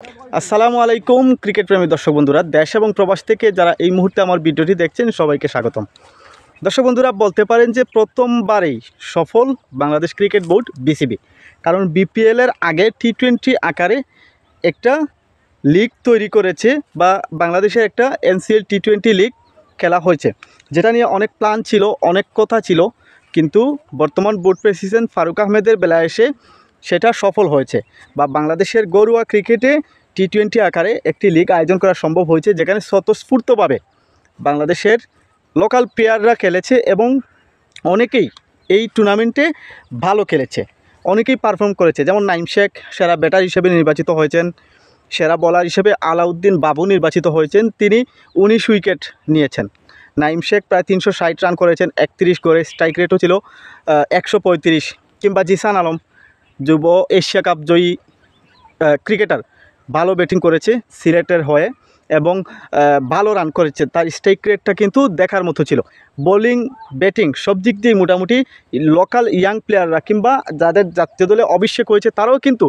আসসালামু আলাইকুম ক্রিকেট প্রেমী দর্শক বন্ধুরা, দেশ এবং প্রবাস থেকে যারা এই মুহূর্তে আমার ভিডিওটি দেখছেন সবাইকে স্বাগতম। দর্শক বন্ধুরা, বলতে পারেন যে প্রথমবারেই সফল বাংলাদেশ ক্রিকেট বোর্ড বিসিবি। কারণ বিপিএলের আগে টি-20 আকারে একটা লিগ তৈরি করেছে বা বাংলাদেশের একটা এনসিএল টি-20 লিগ খেলা হয়েছে, যেটা নিয়ে অনেক প্ল্যান ছিল, অনেক কথা ছিল, কিন্তু বর্তমান বোর্ড প্রেসিডেন্ট ফারুক আহমেদের বেলায় এসে সেটা সফল হয়েছে বা বাংলাদেশের ঘরোয়া ক্রিকেটে টি-20 আকারে একটি লিগ আয়োজন করা সম্ভব হয়েছে, যেখানে স্বতঃস্ফূর্তভাবে বাংলাদেশের লোকাল প্লেয়াররা খেলেছে এবং অনেকেই এই টুর্নামেন্টে ভালো খেলেছে, অনেকেই পারফর্ম করেছে। যেমন নাইম শেখ সেরা ব্যাটার হিসেবে নির্বাচিত হয়েছেন, সেরা বোলার হিসেবে আলাউদ্দিন বাবু নির্বাচিত হয়েছেন, তিনি 19 উইকেট নিয়েছেন। নাইম শেখ প্রায় 360 রান করেছেন, 31 করে, স্ট্রাইক রেটও ছিল 135। কিংবা জিসান আলম, যুব এশিয়া কাপ জয়ী ক্রিকেটার, ভালো ব্যাটিং করেছে সিলেটের হয়ে এবং ভালো রান করেছে, তার স্ট্রাইক রেটটা কিন্তু দেখার মতো ছিল। বোলিং ব্যাটিং সব দিক দিয়েই মোটামুটি লোকাল ইয়াং প্লেয়াররা কিংবা যাদের জাতীয় দলে অভিষেক হয়েছে তারাও কিন্তু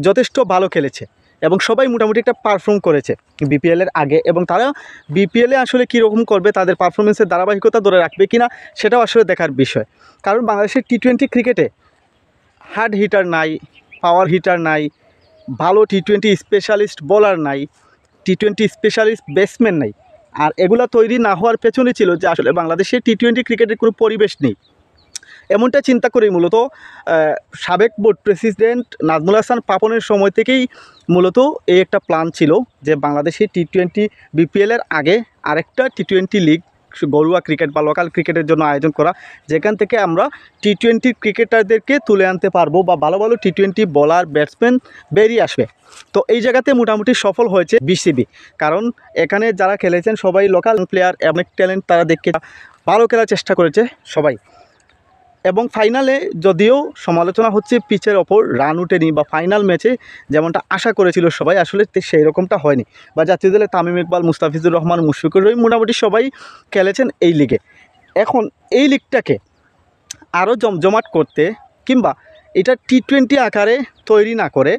যথেষ্ট ভালো খেলেছে এবং সবাই মোটামুটি একটা পারফর্ম করেছে বিপিএলের আগে, এবং তারা বিপিএলে আসলে কীরকম করবে, তাদের পারফরমেন্সের ধারাবাহিকতা ধরে রাখবে কিনা সেটাও আসলে দেখার বিষয়। কারণ বাংলাদেশের টি-20 ক্রিকেটে হার্ড হিটার নাই, পাওয়ার হিটার নাই, ভালো টি-20 স্পেশালিস্ট বোলার নাই, টি-20 স্পেশালিস্ট ব্যাটসম্যান নাই। আর এগুলা তৈরি না হওয়ার পেছনে ছিল যে আসলে বাংলাদেশে টি-20 ক্রিকেটের কোনো পরিবেশ নেই। এমনটা চিন্তা করেই মূলত সাবেক বোর্ড প্রেসিডেন্ট নাজমুল হাসান পাপনের সময় থেকেই মূলত এই একটা প্ল্যান ছিল যে বাংলাদেশে টি-20 বিপিএলের আগে আরেকটা টি-20 লিগ ঘরোয়া ক্রিকেট বা লোকাল ক্রিকেটের জন্য আয়োজন করা, যেখান থেকে আমরা টি-20 ক্রিকেটারদেরকে তুলে আনতে পারবো বা ভালো ভালো টি-20 বোলার ব্যাটসম্যান বেরিয়ে আসবে। তো এই জায়গাতে মোটামুটি সফল হয়েছে বিসিবি, কারণ এখানে যারা খেলেছেন সবাই লোকাল প্লেয়ার, অনেক ট্যালেন্ট, তারা দেখে ভালো খেলার চেষ্টা করেছে সবাই। এবং ফাইনালে যদিও সমালোচনা হচ্ছে পিচের ওপর রান উঠেনি বা ফাইনাল ম্যাচে যেমনটা আশা করেছিল সবাই, আসলে সেই রকমটা হয়নি। বা জাতীয় দলে তামিম ইকবাল, মুস্তাফিজুর রহমান, মুশফিকুর রহিম মোটামুটি সবাই খেলেছেন এই লিগে। এখন এই লিগটাকে আরও জমজমাট করতে কিংবা এটা টি-20 আকারে তৈরি না করে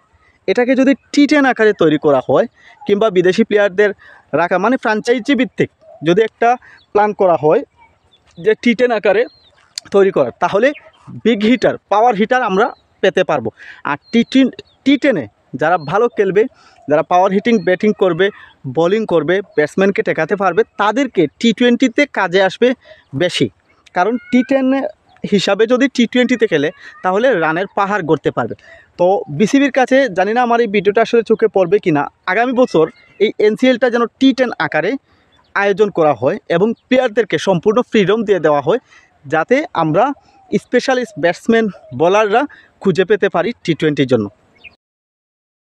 এটাকে যদি টি-10 আকারে তৈরি করা হয় কিংবা বিদেশি প্লেয়ারদের রাখা, মানে ফ্র্যাঞ্চাইজি ভিত্তিক যদি একটা প্ল্যান করা হয় যে টি-10 আকারে তৈরি করার, তাহলে বিগ হিটার, পাওয়ার হিটার আমরা পেতে পারবো। আর টি-10-এ যারা ভালো খেলবে, যারা পাওয়ার হিটিং ব্যাটিং করবে, বোলিং করবে, ব্যাটসম্যানকে ঠেকাতে পারবে, তাদেরকে টি-20তে কাজে আসবে বেশি। কারণ টি-10 হিসাবে যদি টি-20তে খেলে তাহলে রানের পাহাড় গড়তে পারবে। তো বিসিবির কাছে জানি না আমার এই ভিডিওটা আসলে চোখে পড়বে কিনা, আগামী বছর এই এনসিএলটা যেন টি-10 আকারে আয়োজন করা হয় এবং প্লেয়ারদেরকে সম্পূর্ণ ফ্রিডম দিয়ে দেওয়া হয়, যাতে আমরা স্পেশালিস্ট ব্যাটসম্যান বোলাররা খুঁজে পেতে পারি টি-20 জন্য।